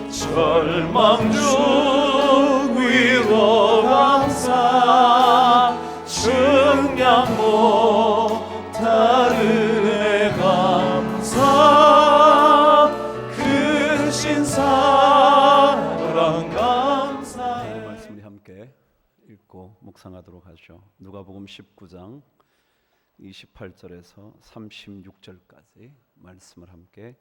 절망 중 위로 감사 측량 못할 은혜 감사 크신 사랑 감사해. 말씀 우리 함께 읽고 묵상하도록 하죠. 누가복음 19장 28절에서 36절까지 말씀을 함께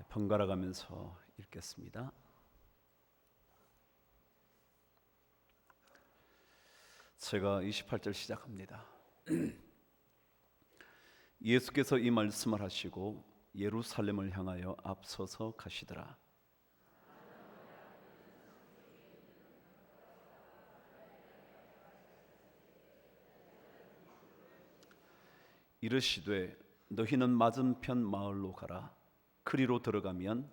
번갈아 가면서 읽겠습니다. 제가 28절 시작합니다. 예수께서 이 말씀을 하시고 예루살렘을 향하여 앞서서 가시더라. 이르시되 너희는 맞은편 마을로 가라. 그리로 들어가면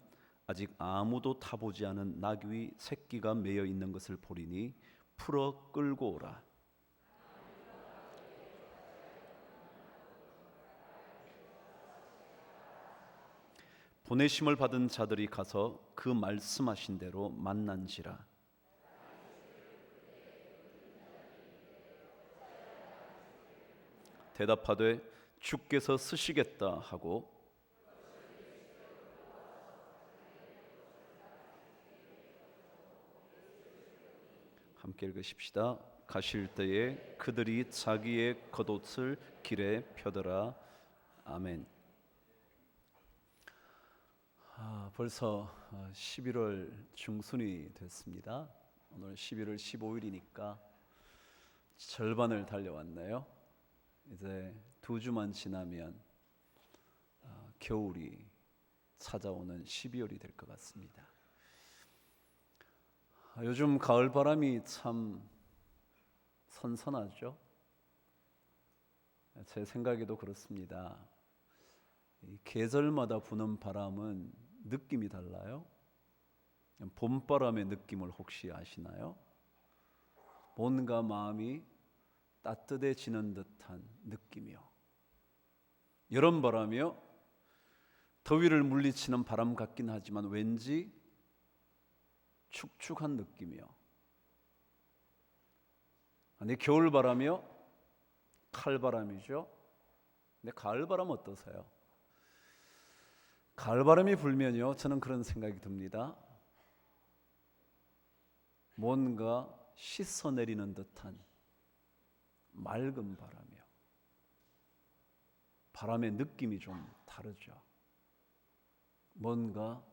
아직 아무도 타보지 않은 나귀 새끼가 매여 있는 것을 보리니 풀어 끌고 오라. 보내심을 받은 자들이 가서 그 말씀하신 대로 만난지라. 대답하되 주께서 쓰시겠다 하고 함께 읽으십시다. 가실 때에 그들이 자기의 겉옷을 길에 펴더라. 아멘. 벌써 11월 중순이 됐습니다. 오늘 11월 15일이니까 절반을 달려왔네요. 이제 2주만 지나면 겨울이 찾아오는 12월이 될 것 같습니다. 요즘 가을 바람이 참 선선하죠. 제 생각에도 그렇습니다. 이 계절마다 부는 바람은 느낌이 달라요. 봄바람의 느낌을 혹시 아시나요? 뭔가 마음이 따뜻해지는 듯한 느낌이요. 여름바람이요. 더위를 물리치는 바람 같긴 하지만 왠지 축축한 느낌이요. 근데 겨울바람이요. 칼바람이죠. 근데 가을바람 어떠세요? 가을바람이 불면요, 저는 그런 생각이 듭니다. 뭔가 씻어내리는 듯한 맑은 바람이요. 바람의 느낌이 좀 다르죠. 뭔가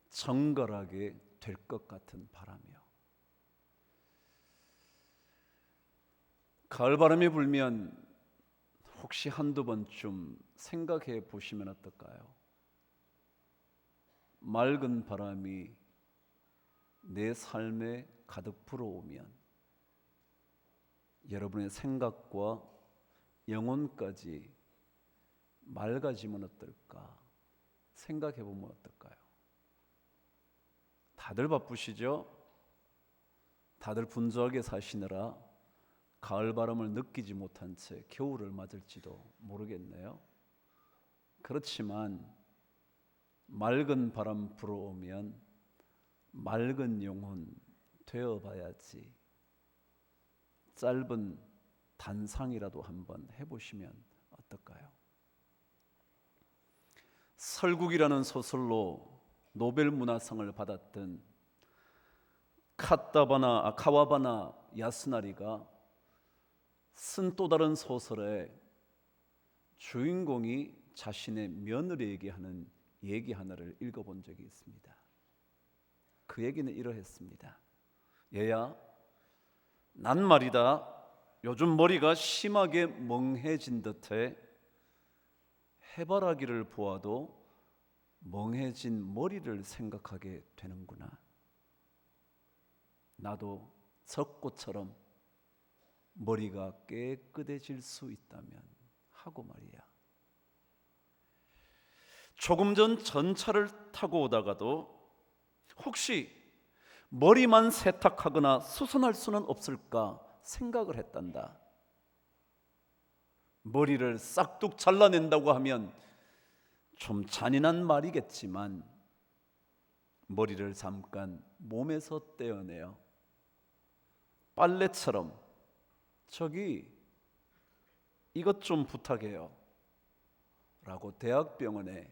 정갈하게 될 것 같은 바람이요. 가을바람이 불면 혹시 한두 번쯤 생각해 보시면 어떨까요? 맑은 바람이 내 삶에 가득 불어오면 여러분의 생각과 영혼까지 맑아지면 어떨까? 생각해 보면 어떨까요? 다들 바쁘시죠? 다들 분주하게 사시느라 가을바람을 느끼지 못한 채 겨울을 맞을지도 모르겠네요. 그렇지만 맑은 바람 불어오면 맑은 영혼 되어봐야지. 짧은 단상이라도 한번 해보시면 어떨까요? 설국이라는 소설로 노벨 문화상을 받았던 카와바나 야스나리가 쓴 또 다른 소설에 주인공이 자신의 며느리에게 하는 얘기 하나를 읽어본 적이 있습니다. 그 얘기는 이러했습니다. 얘야, 난 말이다, 요즘 머리가 심하게 멍해진 듯해. 해바라기를 보아도 멍해진 머리를 생각하게 되는구나. 나도 젖꽃처럼 머리가 깨끗해질 수 있다면 하고 말이야. 조금 전 전차를 타고 오다가도 혹시 머리만 세탁하거나 수선할 수는 없을까 생각을 했단다. 머리를 싹둑 잘라낸다고 하면 좀 잔인한 말이겠지만 머리를 잠깐 몸에서 떼어내요. 빨래처럼 저기 이것 좀 부탁해요 라고 대학병원에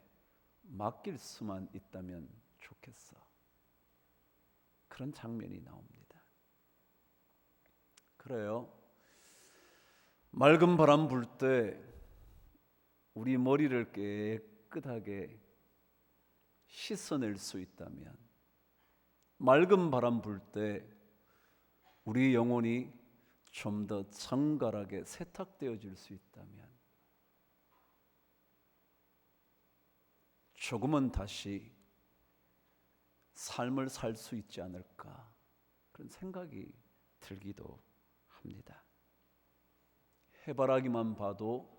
맡길 수만 있다면 좋겠어. 그런 장면이 나옵니다. 그래요. 맑은 바람 불 때 우리 머리를 깨끗하게 씻어낼 수 있다면, 맑은 바람 불 때 우리 영혼이 좀 더 정갈하게 세탁되어질 수 있다면 조금은 다시 삶을 살 수 있지 않을까, 그런 생각이 들기도 합니다. 해바라기만 봐도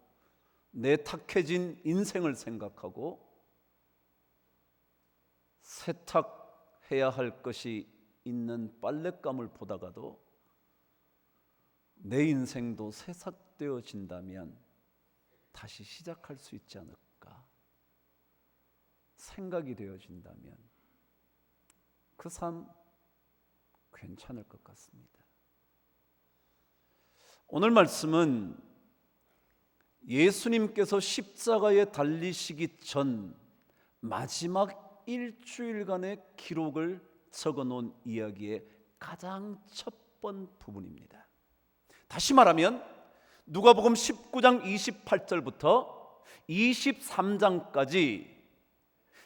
내 탁해진 인생을 생각하고 세탁해야 할 것이 있는 빨랫감을 보다가도 내 인생도 세탁되어진다면 다시 시작할 수 있지 않을까 생각이 되어진다면 그 삶 괜찮을 것 같습니다. 오늘 말씀은 예수님께서 십자가에 달리시기 전 마지막 일주일간의 기록을 적어놓은 이야기의 가장 첫 번 부분입니다. 다시 말하면 누가복음 19장 28절부터 23장까지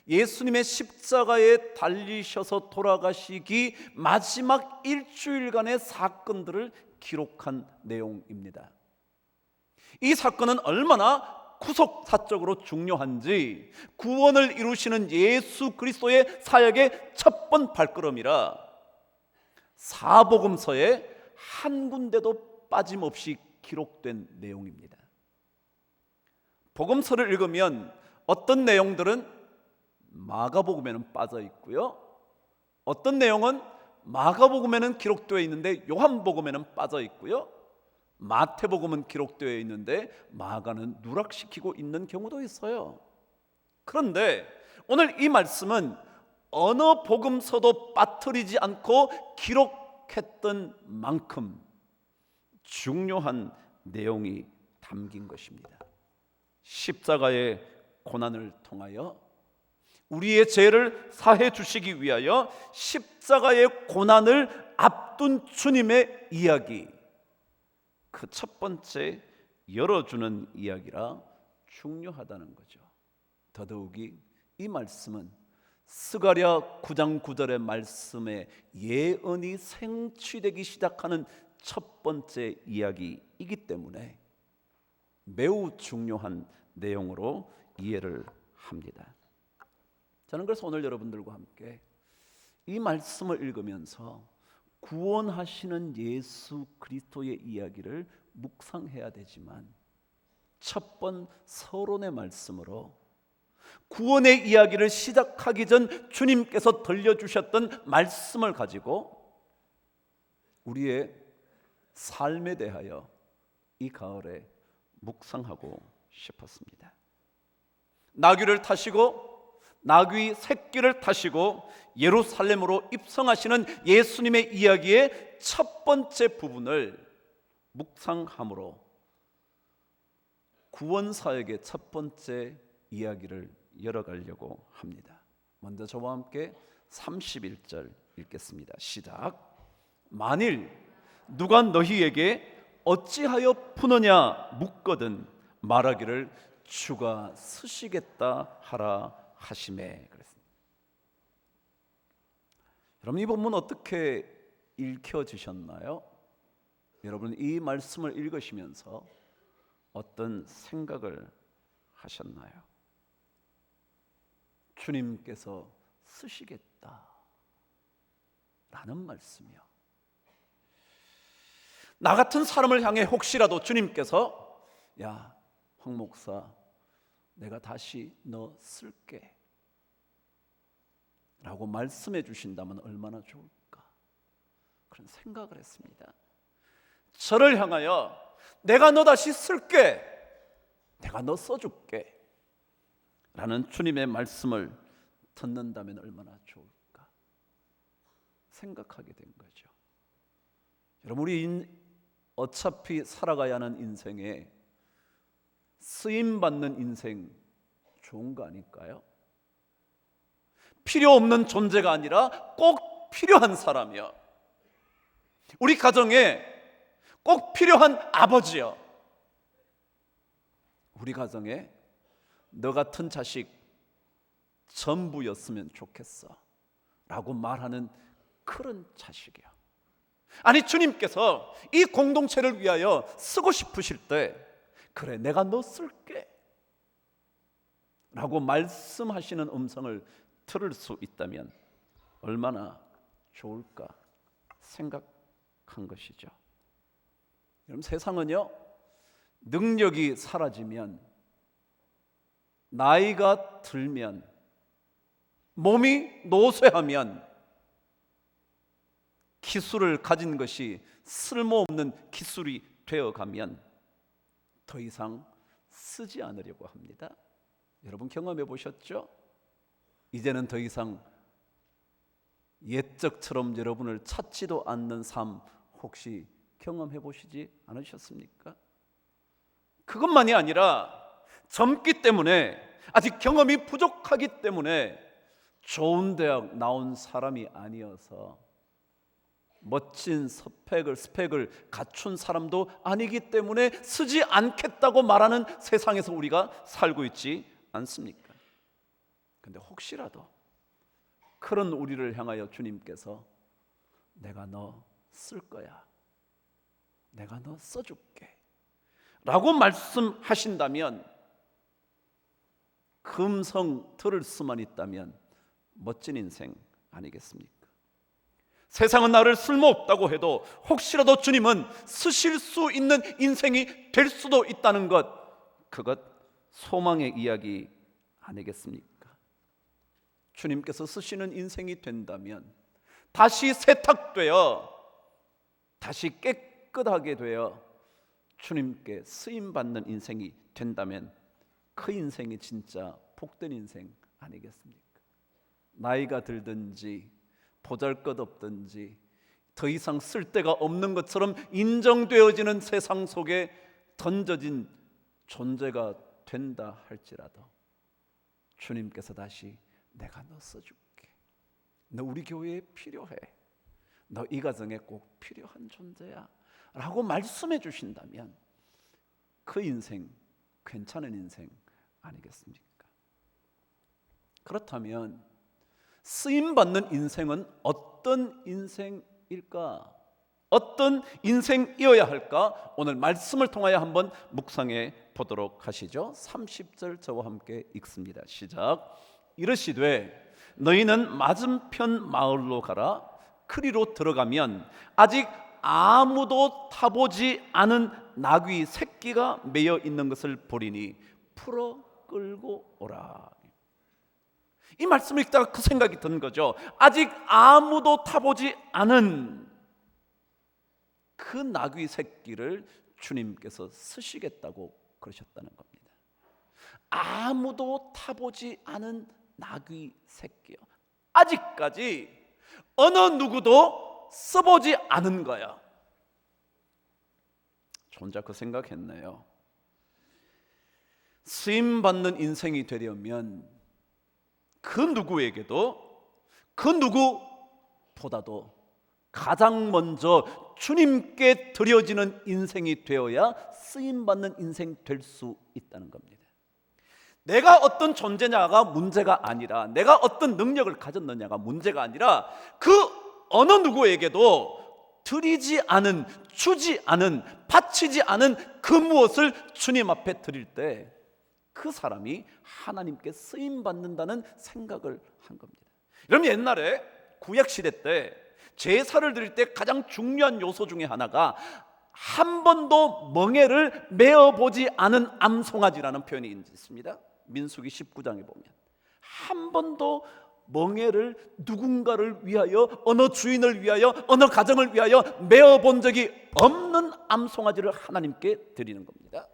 예수님의 십자가에 달리셔서 돌아가시기 마지막 일주일간의 사건들을 기록한 내용입니다. 이 사건은 얼마나 구속사적으로 중요한지, 구원을 이루시는 예수 그리스도의 사역의 첫 번 발걸음이라 사복음서에 한 군데도 빠짐없이 기록된 내용입니다. 복음서를 읽으면 어떤 내용들은 마가복음에는 빠져 있고요, 어떤 내용은 마가복음에는 기록되어 있는데 요한복음에는 빠져 있고요, 마태복음은 기록되어 있는데 마가는 누락시키고 있는 경우도 있어요. 그런데 오늘 이 말씀은 어느 복음서도 빠뜨리지 않고 기록했던 만큼 중요한 내용이 담긴 것입니다. 십자가의 고난을 통하여 우리의 죄를 사해 주시기 위하여 십자가의 고난을 앞둔 주님의 이야기, 그 첫 번째 열어주는 이야기라 중요하다는 거죠. 더더욱이 이 말씀은 스가랴 9장 9절의 말씀에 예언이 생취되기 시작하는 첫 번째 이야기이기 때문에 매우 중요한 내용으로 이해를 합니다. 저는 그래서 오늘 여러분들과 함께 이 말씀을 읽으면서 구원하시는 예수 그리스도의 이야기를 묵상해야 되지만, 첫 번 서론의 말씀으로 구원의 이야기를 시작하기 전 주님께서 들려주셨던 말씀을 가지고 우리의 삶에 대하여 이 가을에 묵상하고 싶었습니다. 나귀를 타시고 나귀 새끼를 타시고 예루살렘으로 입성하시는 예수님의 이야기의 첫 번째 부분을 묵상함으로 구원사역의 첫 번째 이야기를 열어가려고 합니다. 먼저 저와 함께 31절 읽겠습니다. 시작. 만일 누가 너희에게 어찌하여 푸느냐 묻거든 말하기를 주가 쓰시겠다 하라 하시매. 그랬습니다. 여러분, 이 본문 어떻게 읽혀지셨나요? 여러분, 이 말씀을 읽으시면서 어떤 생각을 하셨나요? 주님께서 쓰시겠다 라는 말씀이요, 나 같은 사람을 향해 혹시라도 주님께서 야, 황 목사, 내가 다시 너 쓸게 라고 말씀해 주신다면 얼마나 좋을까, 그런 생각을 했습니다. 저를 향하여 내가 너 다시 쓸게, 내가 너 써줄게 라는 주님의 말씀을 듣는다면 얼마나 좋을까. 생각하게 된 거죠. 여러분, 우리 어차피 살아가야 하는 인생에 쓰임받는 인생 좋은 거 아닐까요? 필요 없는 존재가 아니라 꼭 필요한 사람이요, 우리 가정에 꼭 필요한 아버지요, 우리 가정에 너 같은 자식 전부였으면 좋겠어 라고 말하는 그런 자식이요. 아니, 주님께서 이 공동체를 위하여 쓰고 싶으실 때 그래, 내가 너 쓸게 라고 말씀하시는 음성을 들을 수 있다면 얼마나 좋을까 생각한 것이죠. 여러분, 세상은요, 능력이 사라지면, 나이가 들면, 몸이 노쇠하면, 기술을 가진 것이 쓸모없는 기술이 되어가면 더 이상 쓰지 않으려고 합니다. 여러분, 경험해 보셨죠? 이제는 더 이상 옛적처럼 여러분을 찾지도 않는 삶 혹시 경험해 보시지 않으셨습니까? 그것만이 아니라 젊기 때문에, 아직 경험이 부족하기 때문에 좋은 대학 나온 사람이 아니어서, 멋진 스펙을 갖춘 사람도 아니기 때문에 쓰지 않겠다고 말하는 세상에서 우리가 살고 있지 않습니까? 근데 혹시라도 그런 우리를 향하여 주님께서 내가 너 쓸 거야, 내가 너 써줄게 라고 말씀하신다면, 그 음성 들을 수만 있다면 멋진 인생 아니겠습니까? 세상은 나를 쓸모없다고 해도 혹시라도 주님은 쓰실 수 있는 인생이 될 수도 있다는 것, 그것 소망의 이야기 아니겠습니까? 주님께서 쓰시는 인생이 된다면, 다시 세탁되어 다시 깨끗하게 되어 주님께 쓰임받는 인생이 된다면 그 인생이 진짜 복된 인생 아니겠습니까? 나이가 들든지 보잘것없든지 더 이상 쓸데가 없는 것처럼 인정되어지는 세상 속에 던져진 존재가 된다 할지라도 주님께서 다시 내가 너 써줄게, 너 우리 교회에 필요해, 너 이 가정에 꼭 필요한 존재야 라고 말씀해 주신다면 그 인생 괜찮은 인생 아니겠습니까? 그렇다면 쓰임받는 인생은 어떤 인생일까? 어떤 인생이어야 할까? 오늘 말씀을 통하여 한번 묵상해 보도록 하시죠. 30절 저와 함께 읽습니다. 시작. 이르시되 너희는 맞은편 마을로 가라. 그리로 들어가면 아직 아무도 타보지 않은 나귀 새끼가 매여 있는 것을 보리니 풀어 끌고 오라. 이 말씀을 읽다가 그 생각이 든 거죠. 아직 아무도 타보지 않은 그 나귀 새끼를 주님께서 쓰시겠다고 그러셨다는 겁니다. 아무도 타보지 않은 나귀 새끼요, 아직까지 어느 누구도 써보지 않은 거야. 저 혼자 그 생각했네요. 쓰임받는 인생이 되려면 그 누구에게도, 그 누구보다도 가장 먼저 주님께 드려지는 인생이 되어야 쓰임받는 인생 될 수 있다는 겁니다. 내가 어떤 존재냐가 문제가 아니라, 내가 어떤 능력을 가졌느냐가 문제가 아니라, 그 어느 누구에게도 드리지 않은, 주지 않은, 바치지 않은 그 무엇을 주님 앞에 드릴 때 그 사람이 하나님께 쓰임받는다는 생각을 한 겁니다. 여러분, 옛날에 구약시대 때 제사를 드릴 때 가장 중요한 요소 중에 하나가 한 번도 멍에를 메어보지 않은 암송아지라는 표현이 있습니다. 민수기 19장에 보면 한 번도 멍에를 누군가를 위하여, 어느 주인을 위하여, 어느 가정을 위하여 메어본 적이 없는 암송아지를 하나님께 드리는 겁니다.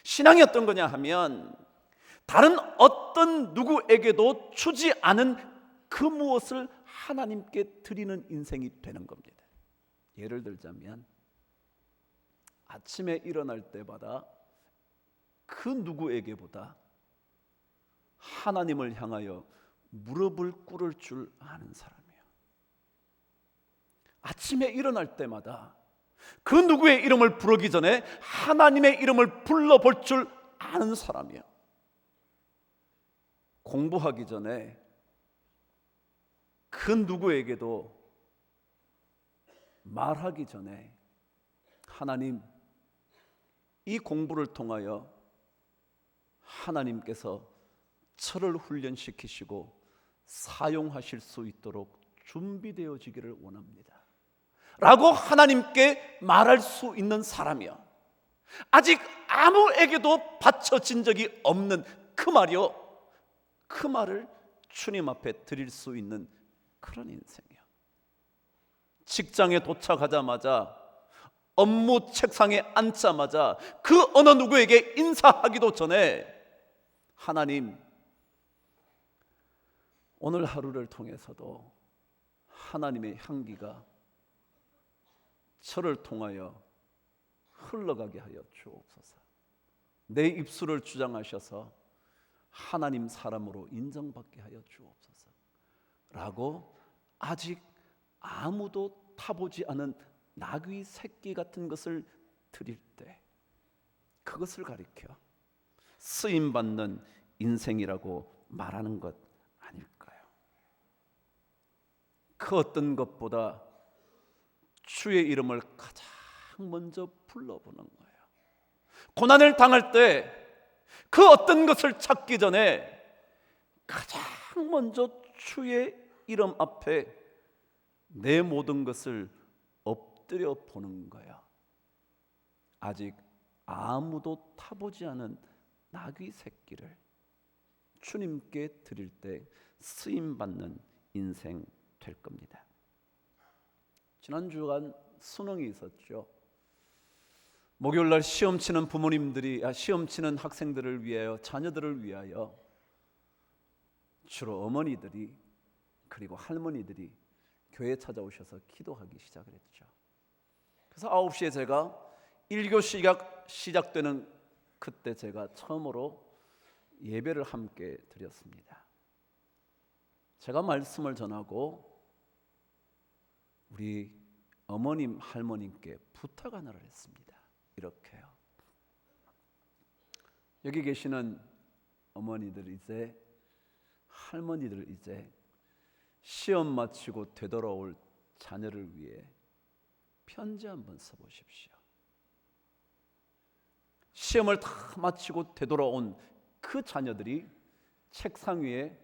신앙이 어떤 거냐 하면 다른 어떤 누구에게도 주지 않은 그 무엇을 하나님께 드리는 인생이 되는 겁니다. 예를 들자면 아침에 일어날 때마다 그 누구에게보다 하나님을 향하여 무릎을 꿇을 줄 아는 사람이에요. 아침에 일어날 때마다 그 누구의 이름을 부르기 전에 하나님의 이름을 불러볼 줄 아는 사람이에요. 공부하기 전에 그 누구에게도 말하기 전에 하나님, 이 공부를 통하여 하나님께서 저를 훈련시키시고 사용하실 수 있도록 준비되어지기를 원합니다 라고 하나님께 말할 수 있는 사람이요, 아직 아무에게도 바쳐진 적이 없는 그 말이요, 그 말을 주님 앞에 드릴 수 있는 그런 인생이요. 직장에 도착하자마자, 업무 책상에 앉자마자 그 어느 누구에게 인사하기도 전에 하나님, 오늘 하루를 통해서도 하나님의 향기가 저를 통하여 흘러가게 하여 주옵소서. 내 입술을 주장하셔서 하나님 사람으로 인정받게 하여 주옵소서 라고 아직 아무도 타보지 않은 나귀 새끼 같은 것을 드릴 때 그것을 가리켜 쓰임받는 인생이라고 말하는 것 아닐까요? 그 어떤 것보다 주의 이름을 가장 먼저 불러보는 거예요. 고난을 당할 때 그 어떤 것을 찾기 전에 가장 먼저 주의 이름 앞에 내 모든 것을 엎드려 보는 거예요. 아직 아무도 타보지 않은 나귀 새끼를 주님께 드릴 때 쓰임받는 인생 될 겁니다. 지난 주간 수능이 있었죠. 목요일날 시험 치는 부모님들이, 시험 치는 학생들을 위하여, 자녀들을 위하여 주로 어머니들이 그리고 할머니들이 교회에 찾아오셔서 기도하기 시작을 했죠. 그래서 9시에 제가 1교시가 시작되는 그때 제가 처음으로 예배를 함께 드렸습니다. 제가 말씀을 전하고 우리 어머님, 할머님께 부탁 하나를 했습니다. 이렇게요. 여기 계시는 어머니들 이제, 할머니들 이제 시험 마치고 되돌아올 자녀를 위해 편지 한번 써보십시오. 시험을 다 마치고 되돌아온 그 자녀들이 책상 위에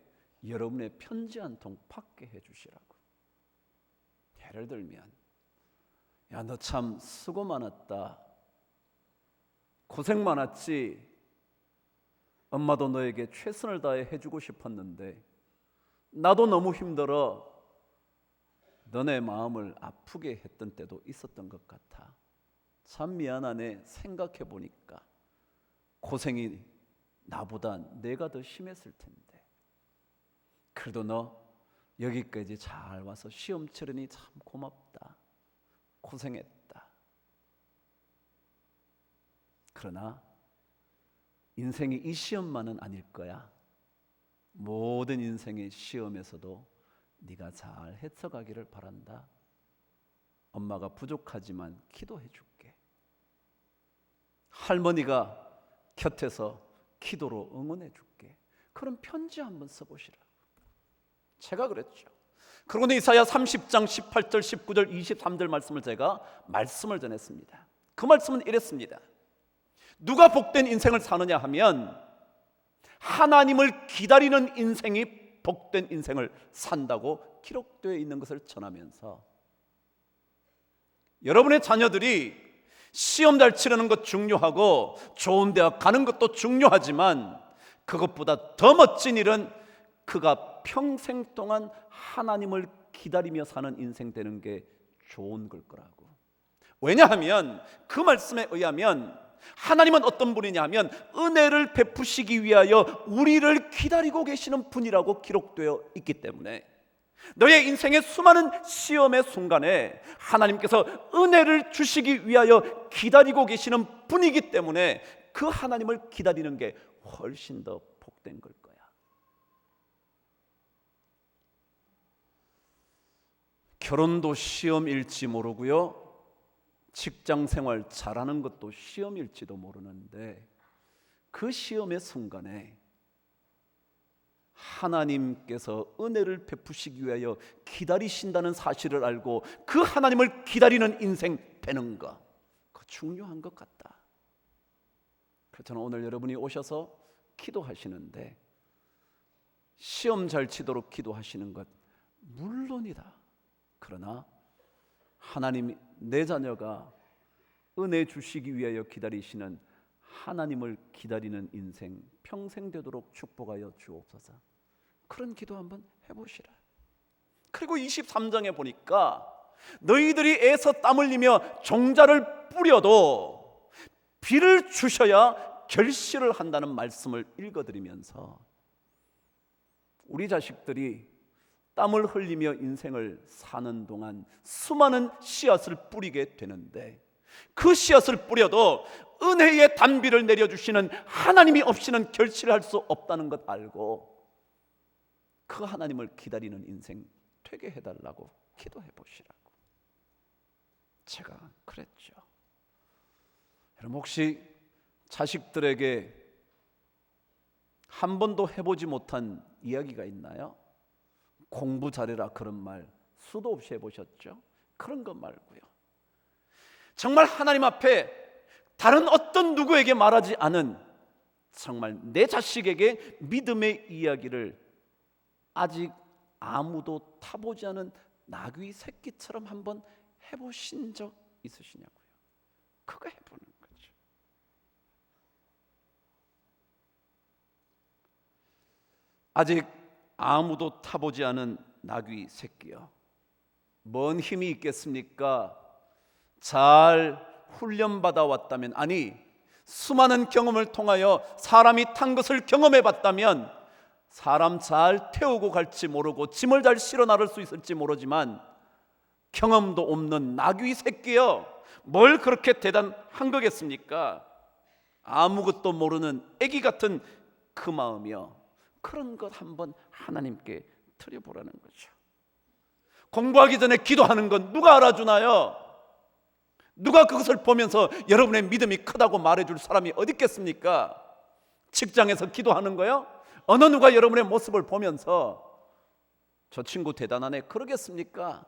여러분의 편지 한 통 받게 해주시라고. 예를 들면, 야, 너 참 수고 많았다, 고생 많았지, 엄마도 너에게 최선을 다해 해주고 싶었는데 나도 너무 힘들어 너네 마음을 아프게 했던 때도 있었던 것 같아. 참 미안하네. 생각해 보니까 고생이 나보다 내가 더 심했을 텐데 그래도 너 여기까지 잘 와서 시험 치르니 참 고맙다. 고생했다. 그러나 인생이 이 시험만은 아닐 거야. 모든 인생의 시험에서도 네가 잘 헤쳐가기를 바란다. 엄마가 부족하지만 기도해 줄게. 할머니가 곁에서 기도로 응원해 줄게. 그런 편지 한번 써보시라고. 제가 그랬죠. 그러고는 이사야 30장 18절 19절 23절 말씀을 제가 말씀을 전했습니다. 그 말씀은 이랬습니다. 누가 복된 인생을 사느냐 하면 하나님을 기다리는 인생이 복된 인생을 산다고 기록되어 있는 것을 전하면서, 여러분의 자녀들이 시험 잘 치르는 것 중요하고 좋은 대학 가는 것도 중요하지만 그것보다 더 멋진 일은 그가 평생 동안 하나님을 기다리며 사는 인생 되는 게 좋은 걸 거라고. 왜냐하면 그 말씀에 의하면 하나님은 어떤 분이냐 하면 은혜를 베푸시기 위하여 우리를 기다리고 계시는 분이라고 기록되어 있기 때문에 너의 인생의 수많은 시험의 순간에 하나님께서 은혜를 주시기 위하여 기다리고 계시는 분이기 때문에 그 하나님을 기다리는 게 훨씬 더 복된 걸 거야. 결혼도 시험일지 모르고요, 직장 생활 잘하는 것도 시험일지도 모르는데 그 시험의 순간에 하나님께서 은혜를 베푸시기 위하여 기다리신다는 사실을 알고 그 하나님을 기다리는 인생 되는 거, 그거 중요한 것 같다. 그래서 저는 오늘 여러분이 오셔서 기도하시는데 시험 잘 치도록 기도하시는 것 물론이다. 그러나 하나님이 내 자녀가 은혜 주시기 위하여 기다리시는 하나님을 기다리는 인생 평생 되도록 축복하여 주옵소서. 그런 기도 한번 해보시라. 그리고 23장에 보니까 너희들이 애써 땀 흘리며 종자를 뿌려도 비를 주셔야 결실을 한다는 말씀을 읽어드리면서 우리 자식들이 땀을 흘리며 인생을 사는 동안 수많은 씨앗을 뿌리게 되는데 그 씨앗을 뿌려도 은혜의 단비를 내려주시는 하나님이 없이는 결실할 수 없다는 것 알고 그 하나님을 기다리는 인생 되게 해달라고 기도해 보시라고 제가 그랬죠. 여러분 혹시 자식들에게 한 번도 해보지 못한 이야기가 있나요? 공부 잘해라 그런 말 수도 없이 해보셨죠? 그런 것 말고요, 정말 하나님 앞에 다른 어떤 누구에게 말하지 않은 정말 내 자식에게 믿음의 이야기를 아직 아무도 타보지 않은 나귀 새끼처럼 한번 해보신 적 있으시냐고요? 그거 해보는 거죠. 아직 아무도 타보지 않은 나귀 새끼요, 뭔 힘이 있겠습니까? 잘 훈련받아 왔다면, 아니 수많은 경험을 통하여 사람이 탄 것을 경험해 봤다면 사람 잘 태우고 갈지 모르고 짐을 잘 실어 나를 수 있을지 모르지만 경험도 없는 나귀 새끼요, 뭘 그렇게 대단한 거겠습니까? 아무것도 모르는 애기 같은 그 마음이요, 그런 것 한번 하나님께 드려보라는 거죠. 공부하기 전에 기도하는 건 누가 알아주나요? 누가 그것을 보면서 여러분의 믿음이 크다고 말해줄 사람이 어디 있겠습니까? 직장에서 기도하는 거요? 어느 누가 여러분의 모습을 보면서 저 친구 대단하네 그러겠습니까?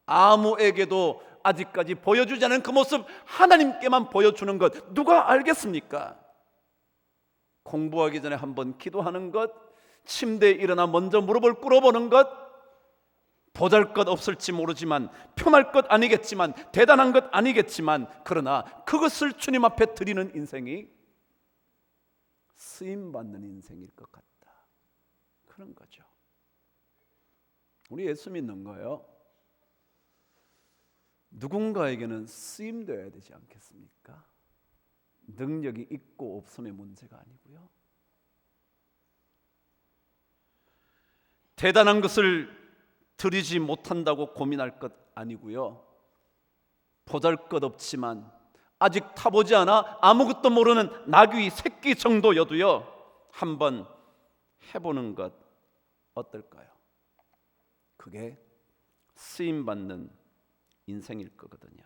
아무에게도 아직까지 보여주지 않은 그 모습 하나님께만 보여주는 것 누가 알겠습니까? 공부하기 전에 한번 기도하는 것, 침대에 일어나 먼저 무릎을 꿇어보는 것, 보잘것 없을지 모르지만 표말 것 아니겠지만 대단한 것 아니겠지만 그러나 그것을 주님 앞에 드리는 인생이 쓰임받는 인생일 것 같다, 그런 거죠. 우리 예수 믿는 거요, 누군가에게는 쓰임되어야 되지 않겠습니까? 능력이 있고 없음의 문제가 아니고요, 대단한 것을 드리지 못한다고 고민할 것 아니고요, 보잘것없지만 아직 타보지 않아 아무것도 모르는 나귀 새끼 정도여도요 한번 해보는 것 어떨까요? 그게 쓰임받는 인생일 거거든요.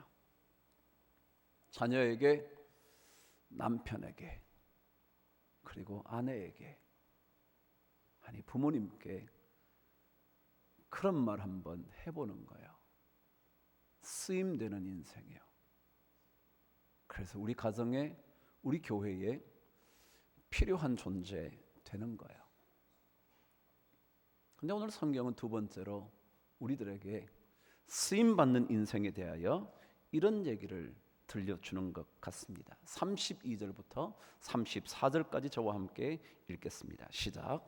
자녀에게, 남편에게, 그리고 아내에게, 아니 부모님께 그런 말 한번 해보는 거예요. 쓰임되는 인생이요. 그래서 우리 가정에, 우리 교회에 필요한 존재 되는 거예요. 근데 오늘 성경은 두 번째로 우리들에게 쓰임받는 인생에 대하여 이런 얘기를 들려주는 것 같습니다. 32절부터 34절까지 저와 함께 읽겠습니다. 시작.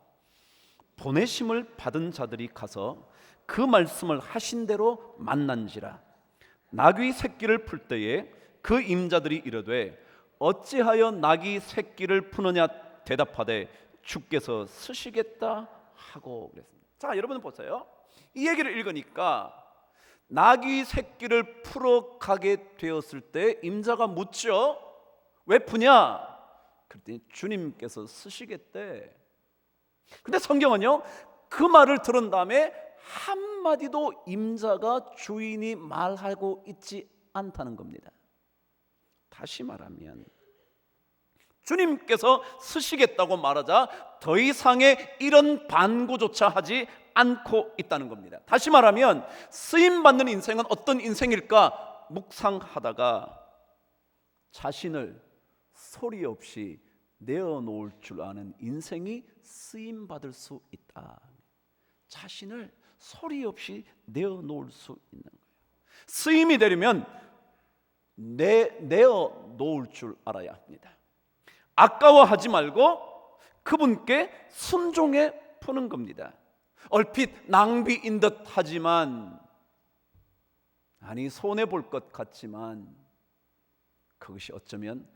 보내심을 받은 자들이 가서 그 말씀을 하신 대로 만난지라. 나귀 새끼를 풀 때에 그 임자들이 이르되 어찌하여 나귀 새끼를 푸느냐 대답하되 주께서 쓰시겠다 하고 그랬습니다. 자, 여러분 보세요. 이 얘기를 읽으니까 나귀 새끼를 풀어가게 되었을 때 임자가 묻죠. 왜 푸냐? 그랬더니 주님께서 쓰시겠대. 근데 성경은요, 그 말을 들은 다음에 한마디도 임자가 주인이 말하고 있지 않다는 겁니다. 다시 말하면 주님께서 쓰시겠다고 말하자 더 이상의 이런 반구조차 하지 않고 있다는 겁니다. 다시 말하면 쓰임받는 인생은 어떤 인생일까 묵상하다가 자신을 소리 없이 내어놓을 줄 아는 인생이 쓰임받을 수 있다. 자신을 소리 없이 내어놓을 수 있는 거예요. 쓰임이 되려면 내어놓을 줄 알아야 합니다. 아까워하지 말고 그분께 순종해 푸는 겁니다. 얼핏 낭비인 듯 하지만, 아니 손해볼 것 같지만 그것이 어쩌면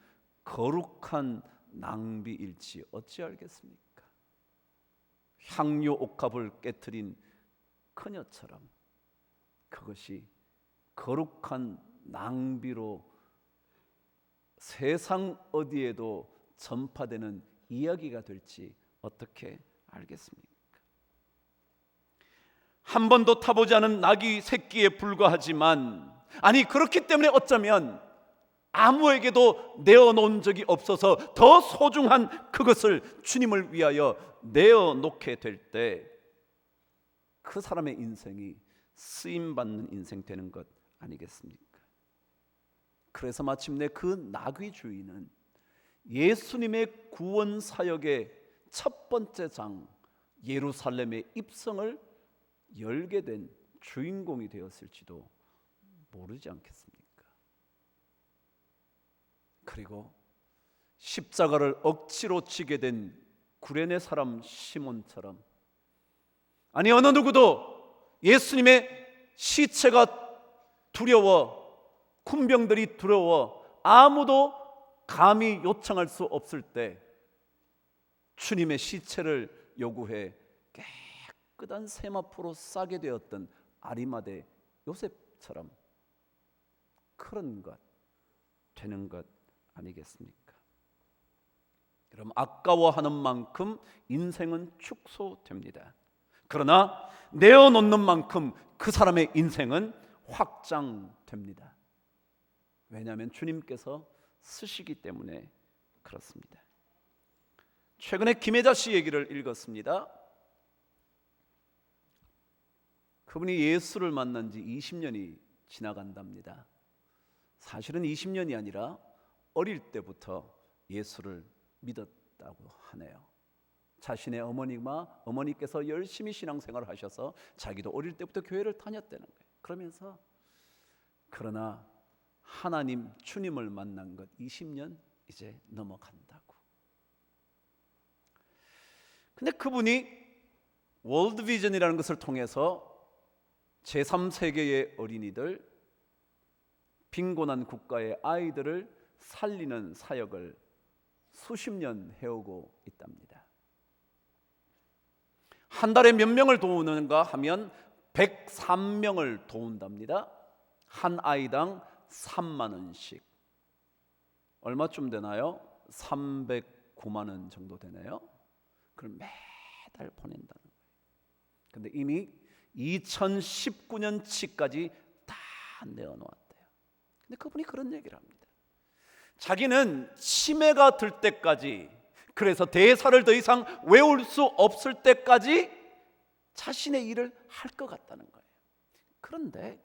거룩한 낭비일지 어찌 알겠습니까? 향유 옥합을 깨트린 그녀처럼 그것이 거룩한 낭비로 세상 어디에도 전파되는 이야기가 될지 어떻게 알겠습니까? 한 번도 타보지 않은 나귀 새끼에 불과하지만, 아니 그렇기 때문에 어쩌면 아무에게도 내어놓은 적이 없어서 더 소중한 그것을 주님을 위하여 내어놓게 될 때 그 사람의 인생이 쓰임받는 인생 되는 것 아니겠습니까? 그래서 마침내 그 나귀 주인은 예수님의 구원 사역의 첫 번째 장 예루살렘의 입성을 열게 된 주인공이 되었을지도 모르지 않겠습니까? 그리고 십자가를 억지로 지게 된 구레네 사람 시몬처럼, 아니 어느 누구도 예수님의 시체가 두려워, 군병들이 두려워 아무도 감히 요청할 수 없을 때 주님의 시체를 요구해 깨끗한 세마포로 싸게 되었던 아리마대 요셉처럼 그런 것 되는 것 아니겠습니까? 여러분, 아까워하는 만큼 인생은 축소됩니다. 그러나 내어놓는 만큼 그 사람의 인생은 확장됩니다. 왜냐하면 주님께서 쓰시기 때문에 그렇습니다. 최근에 김혜자 씨 얘기를 읽었습니다. 그분이 예수를 만난 지 20년이 지나간답니다. 사실은 20년이 아니라 어릴 때부터 예수를 믿었다고 하네요. 자신의 어머니께서 열심히 신앙생활을 하셔서 자기도 어릴 때부터 교회를 다녔다는 거예요. 그러면서 그러나 하나님 주님을 만난 것 20년 이제 넘어간다고. 근데 그분이 월드비전이라는 것을 통해서 제3세계의 어린이들, 빈곤한 국가의 아이들을 살리는 사역을 수십 년 해오고 있답니다. 한 달에 몇 명을 도우는가 하면 103명을 도운답니다. 한 아이당 3만 원씩. 얼마쯤 되나요? 309만 원 정도 되네요. 그걸 매달 보낸다는 거예요. 근데 이미 2019년치까지 다 내어놓았대요. 근데 그분이 그런 얘기를 합니다. 자기는 치매가 들 때까지, 그래서 대사를 더 이상 외울 수 없을 때까지 자신의 일을 할 것 같다는 거예요. 그런데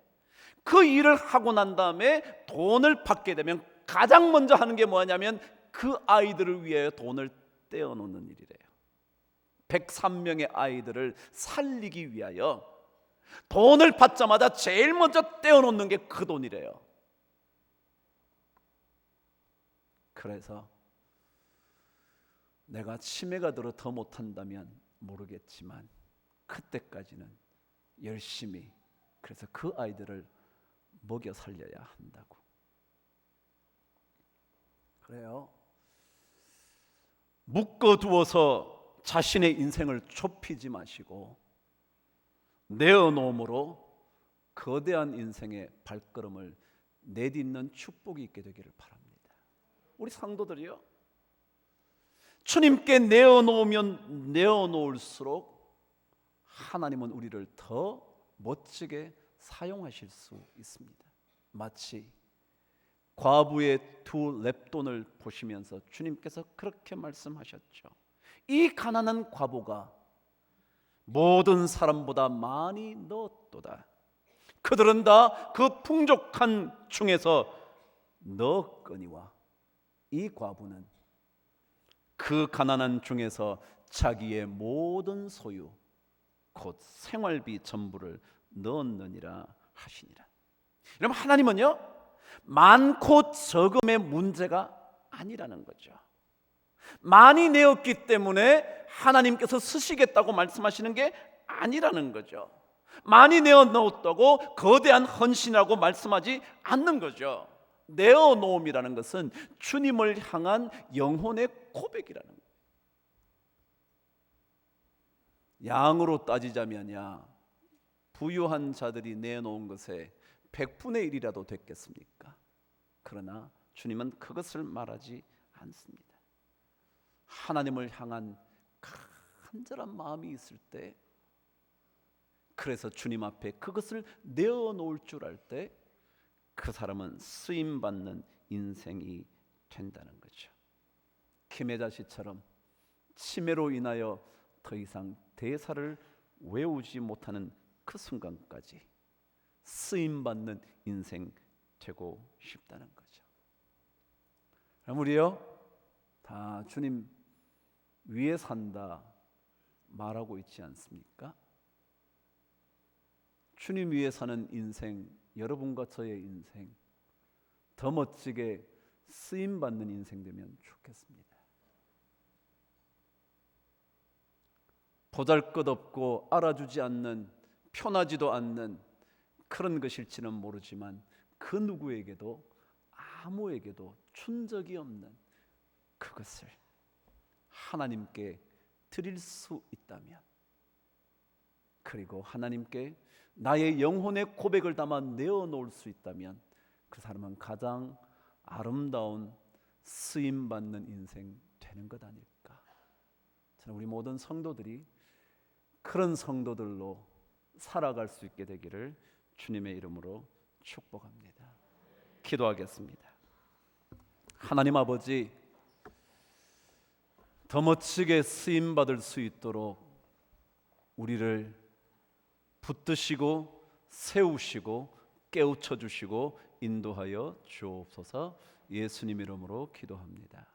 그 일을 하고 난 다음에 돈을 받게 되면 가장 먼저 하는 게 뭐냐면 그 아이들을 위해 돈을 떼어놓는 일이래요. 103명의 아이들을 살리기 위하여 돈을 받자마자 제일 먼저 떼어놓는 게 그 돈이래요. 그래서 내가 치매가 들어 더 못한다면 모르겠지만 그때까지는 열심히, 그래서 그 아이들을 먹여 살려야 한다고. 그래요. 묶어두어서 자신의 인생을 좁히지 마시고 내어놓음으로 거대한 인생의 발걸음을 내딛는 축복이 있게 되기를 바랍니다. 우리 상도들이요, 주님께 내어놓으면 내어놓을수록 하나님은 우리를 더 멋지게 사용하실 수 있습니다. 마치 과부의 두 렙돈을 보시면서 주님께서 그렇게 말씀하셨죠. 이 가난한 과부가 모든 사람보다 많이 넣었도다. 그들은 다 그 풍족한 중에서 넣었거니와 이 과부는 그 가난한 중에서 자기의 모든 소유 곧 생활비 전부를 넣었느니라 하시니라. 여러분, 하나님은요, 많고 적음의 문제가 아니라는 거죠. 많이 내었기 때문에 하나님께서 쓰시겠다고 말씀하시는 게 아니라는 거죠. 많이 내어 놓았다고 거대한 헌신이라고 말씀하지 않는 거죠. 내어 놓음이라는 것은 주님을 향한 영혼의 고백이라는 거예요. 양으로 따지자면야 부유한 자들이 내놓은 것에 100분의 1이라도 됐겠습니까? 그러나 주님은 그것을 말하지 않습니다. 하나님을 향한 간절한 마음이 있을 때, 그래서 주님 앞에 그것을 내어놓을 줄 알 때 그 사람은 쓰임받는 인생이 된다는 거죠. 김혜자 씨처럼 치매로 인하여 더 이상 대사를 외우지 못하는 그 순간까지 쓰임받는 인생 되고 싶다는 거죠. 그럼 우리요, 다 주님 위에 산다 말하고 있지 않습니까? 주님 위에 사는 인생, 여러분과 저의 인생, 더 멋지게 쓰임받는 인생 되면 좋겠습니다. 보잘것없고 알아주지 않는, 편하지도 않는 그런 것일지는 모르지만 그 누구에게도, 아무에게도 준 적이 없는 그것을 하나님께 드릴 수 있다면, 그리고 하나님께 나의 영혼의 고백을 담아 내어놓을 수 있다면 그 사람은 가장 아름다운 쓰임받는 인생 되는 것 아닐까. 저는 우리 모든 성도들이 그런 성도들로 살아갈 수 있게 되기를 주님의 이름으로 축복합니다. 기도하겠습니다. 하나님 아버지, 더 멋지게 쓰임받을 수 있도록 우리를 붙드시고 세우시고 깨우쳐 주시고 인도하여 주옵소서. 예수님 이름으로 기도합니다.